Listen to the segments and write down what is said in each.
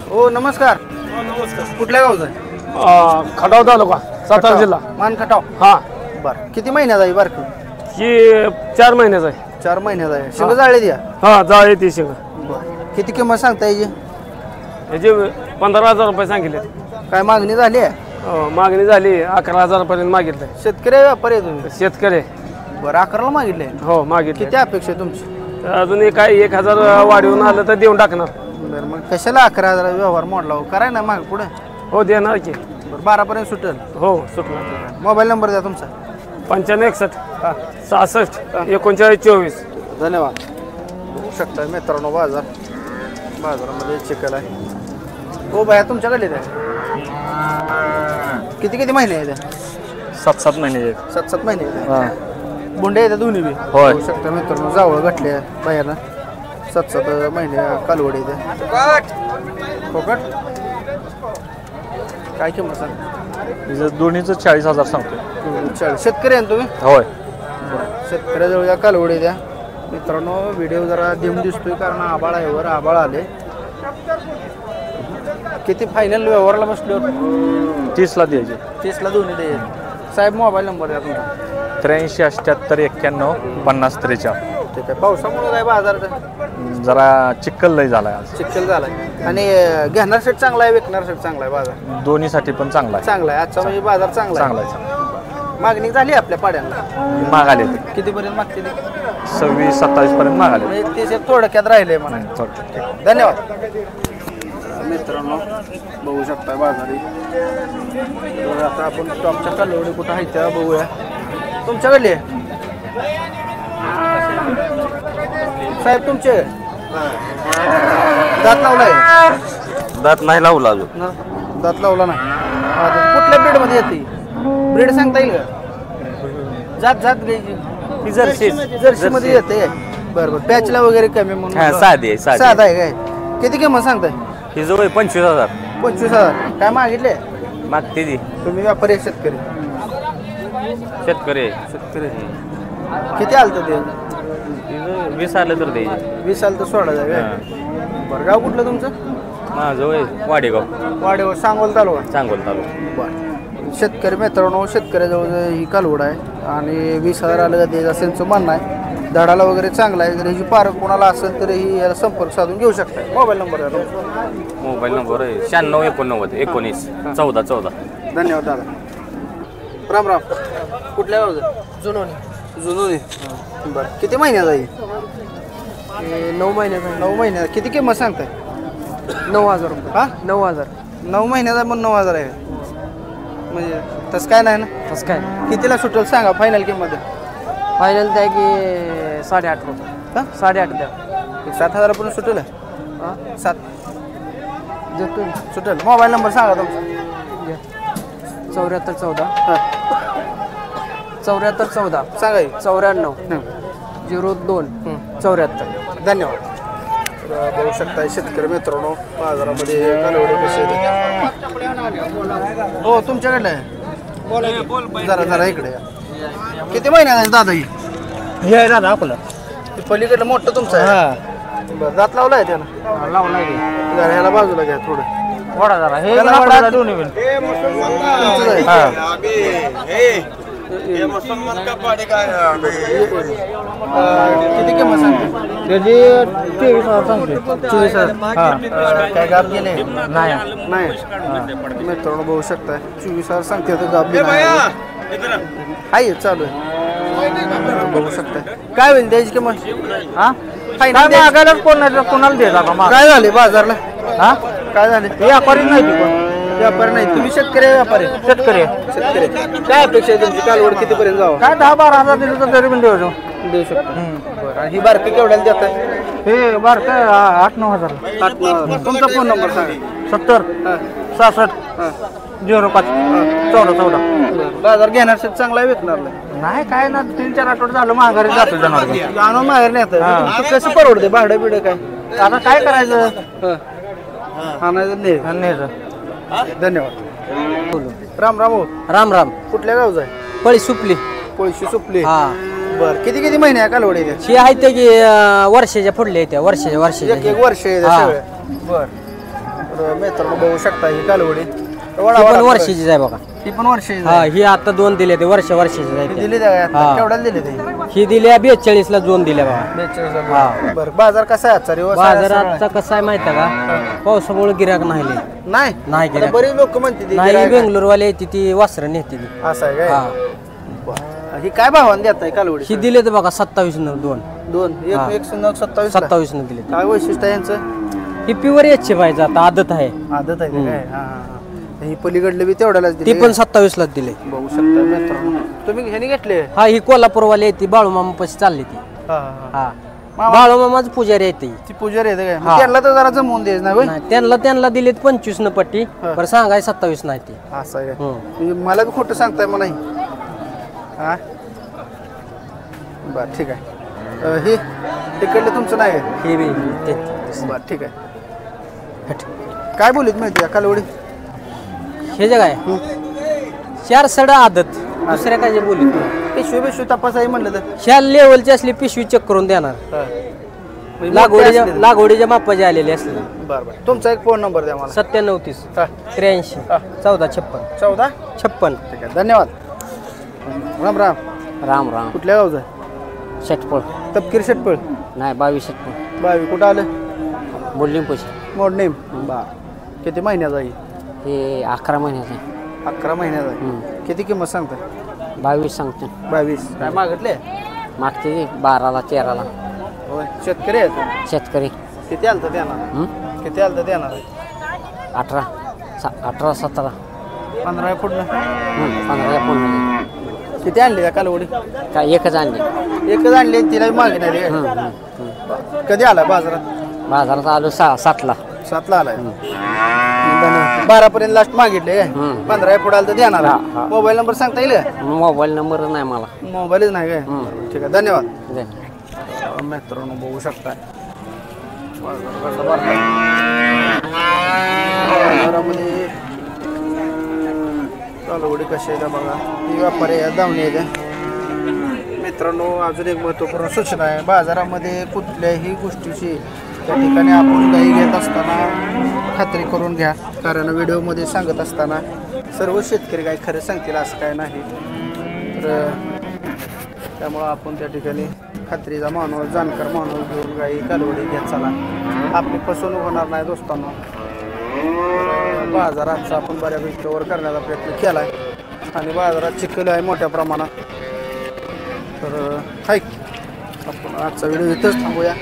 हो नमस्कार. नमस्कार. कुठल्या गावचा आहे? खटाव तालुका सातारा जिल्हा. मान खटाव. हा बरं किती महिन्यात आहे बारक? ही 4 महिन्याचा आहे. 4 महिन्यात आहे. शिंग जाळे द्या. हा जाळ येते शिंग. बरं किती किंमत सांगता याची? याचे 15,000 रुपये सांगितले. काय मागणी झाली आहे? मागणी झाली 11,000 पर्यंत मागितले. शेतकरी आहे, व्यापारी आहे तुम्ही? शेतकरी. बरं 11ला मागितले. हो मागितले. किती अपेक्षा आहे तुमची? अजून काय 1,000 वाढवून आलं तर देऊन टाकणार. बरं मग कशाला 11,000 व्यवहार मोडला हो? कराय ना माग पुढे. हो देणार की. बरं 12 पर्यंत सुटेल. हो सुटणार. मोबाईल नंबर द्या तुमचा. 9561 हां 66 39 24. धन्यवाद. बघू शकता मित्रांनो बाजारामध्ये चिकल आहे. हो बाया तुमच्याकडे द्या. किती महिने आहे त्या? 7-7 महिने. 7-7 महिने आहे. हां बुंडे आहेत दोन्ही बी. होय. बघू शकता मित्रांनो जावळ घातले बायाला. 7-7 महिने कालवड आहे. फोकट काय किंमत सांग? दोन्हीचं 40,000 सांगतो. 40. शेतकरी आहे ना तुम्ही? होय. शेतकऱ्याजवळ या कालवडी द्या मित्रांनो. व्हिडिओ जरा दिम दिसतोय कारण आबाळ आहे वर आबाळ आले. किती फायनल व्यवहारला बसलो? 30ला द्यायचे. 30ला दोन्ही द्यायचे. साहेब मोबाईल नंबर द्या तुमचा. 83 78 91 50 43. ठीक आहे. पावसामुळे काय बाजार जरा चिखल लय झालाय आज. चिखल झालाय आणि घेणार सेट चांगला आहे, विकणार सेट चांगला आहे. बाजार दोन्हीसाठी पण चांगला आहे. चांगला आहे. आजचा म्हणजे बाजार चांगला आहे. मागणी झाली आपल्या पाड्यांना. मागाले कितीपर्यंत मागते? 26-27 पर्यंत मागाले. म्हणजे ते थोडक्यात राहिले म्हणा. धन्यवाद. मित्रांनो बघू शकता बाजारी. आता आपण टॉपच्या कालवडी कुठं आहे त्या बघूया. तुमच्याकडली साहेब तुमचे दात लावलाय? दात नाही लावला अजून. दात लावला नाही. कुठल्या ब्रीड मध्ये येते? ब्रीड सांगता येईल का? जात घ्यायची. जर्सी मध्ये येते. बरं पॅचला वगैरे कमी म्हणून साधा आहे काय? किती किंमत सांगताय? ही जवळ 25,000. 25,000. काय मागितले? मागते ती. तुम्ही व्यापारी शेतकरी? शेतकरी. किती आलं तर ते? 20 आलं तर द्यायचे. 20 आलं तर सोडा जावे. बरं गाव कुठलं तुमचं? माझं वाडेगाव. वाडेगाव. सांगोल तालुका. सांगोल तालुका. बरं शेतकरी मित्रांनो शेतकऱ्याजवळ ही कालवड आहे आणि 20,000 आलं का द्यायचं असेल त्यांचं म्हणणं आहे. धडाला वगैरे चांगला आहे. जर ह्याची पारख कोणाला असेल तर ही याला संपर्क साधून घेऊ शकता. मोबाईल नंबर आहे तुमचा? मोबाईल नंबर आहे 96 89 19 14 14. धन्यवाद दादा. राम राम. कुठल्या गावचं? जुनोनी. बरं किती महिन्याचा आहे? 9 महिन्याचा. 9 महिन्याचा. किती किंमत सांगताय? 9,000 रुपये. हा 9,000. 9 महिन्याचा पण 9,000 आहे. म्हणजे तसं काय नाही ना? तसं काय कितीला सुटेल सांगा फायनल किंमत? फायनल द्या की 8.5 रुपये. हा 8.5 द्या. 7,000 पर्यंत सुटेल? हां 7 देतो. सुटेल. मोबाईल नंबर सांगा तुमचा. 74 14 हां 74 14 सांगा. 94 02 74. धन्यवाद. तर बघू शकता शेतकरी मित्रांनो बाजारामध्ये कालवडे कसे आहेत. हो तुमच्याकडलं आहे? जरा इकडे या. किती महिन्यात आहे दादा ही? हे आहे दादा आपलं. पलीकडलं मोठं तुमचं आहे? बरं दात लावला आहे त्यानं? लावला जरा ह्याला बाजूला घ्या थोडं. वडा जरा हे दोन्ही पण. तुमचंच आहे? किती किंमत सांगते? त्याची 23,000 सांगते. 24,000. काय गाप गेले? नाही. मित्रांनो बघू शकता 24,000 सांगते तर गाप आहे चालू आहे. बघू शकता काय होईल द्यायची किंमत? हा काय मागायला कोणाला द्यायचा का? काय झाले बाजारला? हा काय झाले? व्यापारी नाही ती पण. व्यापारी नाही. तुम्ही शेतकरी आहे? व्यापारी शेतकरी. काय अपेक्षा आहे तुमची? कालवड कितीपर्यंत जावं? काय 10-12 हजार दिलं तर तरी पण देऊ शकतो. ही बारकी केवढ्याला देतात? हे बार काय 8-9 हजार. तुमचा फोन नंबर सांगा. 70 66 05 14 14. बाजार घेणार चांगला विकणार नाही काय ना 3-4 आठवडे झालं माघारी जातो जनावर आणून माहेर नाही. कसं परवडते भाडं बिडं काय? आता काय करायचं? आणायचं न्यायचं. धन्यवाद. राम राम. राम राम. कुठल्या गावचं आहे? पळी सुपली. पळशी सुपली. हा बर किती महिने आहे कालवडी? हे आहे ते की वर्षाच्या पुढले येत्या. वर्षाच्या एक वर्ष आहे. बर तर मित्रांनो बघू शकता ही कालवडी ही पण वर्षाचीच आहे बघा. ही पण वर्षाची हा ही आता 2 दिले ते वर्षाची आहे ते. दिली त्या हा. केवढ्याला दिली ते ही दिल्या 42 ला 2 दिल्या बघा. 42 हा. बरं बाजार कसा आहे आजचा रे? बाजाराचा कसं आहे माहिती आहे का पावसामुळे गिराक नाही लय. नाही नाही आता गिराक बरीच लोक म्हणते नाही बेंगलोरवाले येते ती वासरं नेते ती. असं आहे हा काय ही काय भावाने देत आहे कालवडी? ही दिले तर बघा 27 न 2 दोन हा. एक 27 27 न दिले. काय वैशिष्ट्य आहे यांचं? ही प्युअर याची पाहिजे आता आदत आहे. आदत आहे का काय? हा, हा, हा. ही पलीकडले बी तेवढ्यालाच ती दिली पण 27 लाच दिले. बघू शकता मित्रांनो. तुम्ही ह्यानी घेतले? हा ही कोल्हापूरवाले येते बाळूमामा पाशी चालली ती. हा, हा, हा. हा बाळूमामाच पुजारी येते. ती पुजारी येते काय? हा. मग त्यांना तर जरा जमवून द्यायचं ना होय? नाही त्यांना दिलेत 25 न पट्टी हा. पर सांगाय 27 नाही ती. असं आहे काय? हम्म. म्हणजे मला बी खोटं सांगताय मला हा बर ठीक आहे. हे तिकडलं तुमचं नाही आहे? हे बी ते बर ठीक आहे. काय बोलीत माहिती आहे कालवडी? हे जग आहे 4 सड आदत दुसऱ्या काय बोली पिशवी तपास आहे म्हणलं तर ह्या लेवलची असली पिशवी चेक करून देणार. हा. म्हणजे मोठे असले लागवडीच्या मापाची आलेली असली. बरं बरं तुमचा एक फोन नंबर द्या मला. 9730 हा. 83 हा. 1456 14 56. ठीक आहे धन्यवाद. राम राम. राम राम. कुठल्या गावचं आहे? षटपळ तपकीर शेटपळ. नाही 22 षटपळ बावी कुठं आलं? बोलली पैसे मोड नेम बा किती महिन्याचा आहे? हे 11 महिन्याचे 11 महिन्याचा आहे. किती किंमत सांगता? 22 सांगतो. 22 काय मागितले? मागते 12ला 13ला. होय शेतकरी आहेत. शेतकरी किती आलं तर देणार? किती आलं तर देणार? 18 17 15 फुटलं. 15 पूर्ण किती आणली त्या कालवडी? काय एकच आणली. एकच आणली आणि तिला मागणार आहे काय? कधी आला बाजारात? बाजारात आलो 7ला. 7ला आलाय. 12 पर्यंत लास्ट मागितले काय? 15 फुट आलं तर देणार. मोबाईल नंबर सांगता येईल का? मोबाईल नंबर नाही मला. मोबाईलच नाही काय? ठीक आहे धन्यवाद. दे. मित्रांनो बघू शकता बाजारामध्ये कालवडी कशी आहे का बघा. ही व्यापारी या धावणी आहे का मित्रांनो. अजून एक महत्त्वपूर्ण सूचना आहे. बाजारामध्ये कुठल्याही गोष्टीची त्या ठिकाणी आपण गाई घेत असताना खात्री करून घ्या. कारण व्हिडिओमध्ये सांगत असताना सर्व शेतकरी गाई खरं सांगतील असं काय नाही. तर त्यामुळं आपण त्या ठिकाणी खात्रीचा माणूस जाणकार माणूस घेऊन गाई कालवडी घेत चला. आपली फसवणूक होणार नाही दोस्तांनो. बाजाराचा आपण बऱ्यापैकी कव्हर करण्याचा प्रयत्न केला आहे आणि बाजारात चिखल आहे मोठ्या प्रमाणात. तर हाय आपण आजचा व्हिडिओ इथंच थांबूया.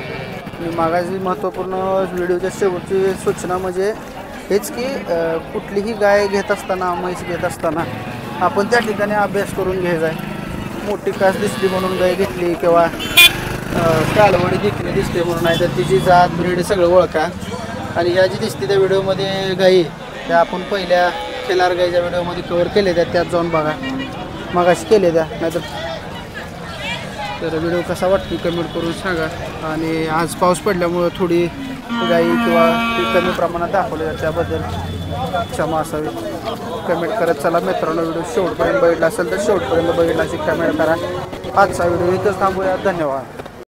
मी मागाची महत्त्वपूर्ण व्हिडिओच्या शेवटची सूचना म्हणजे हेच की कुठलीही गाय घेत असताना म्हैस घेत असताना आपण त्या ठिकाणी अभ्यास करून घ्यायचा आहे. मोठी कास दिसली म्हणून गाय घेतली किंवा कालवडी दिखणी दिसते म्हणून नाही तर तिची जात ब्रीड सगळं ओळखा. आणि ह्या जी दिसते त्या व्हिडिओमध्ये गाई त्या आपण पहिल्या खेलार गाईच्या व्हिडिओमध्ये कव्हर केले त्यात जाऊन बघा. मागाशी केले त्या नाहीतर तर व्हिडिओ कसा वाटतो कमेंट करून सांगा. आणि आज पाऊस पडल्यामुळं थोडी गाई किंवा कमी प्रमाणात दाखवले जाते त्याबद्दल क्षमा असावी. कमेंट करत चला मित्रांनो. व्हिडिओ शेवटपर्यंत बघितला असेल तर शेवटपर्यंत बघितला अशी कमेंट करा. आजचा व्हिडिओ इथंच थांबूया. धन्यवाद.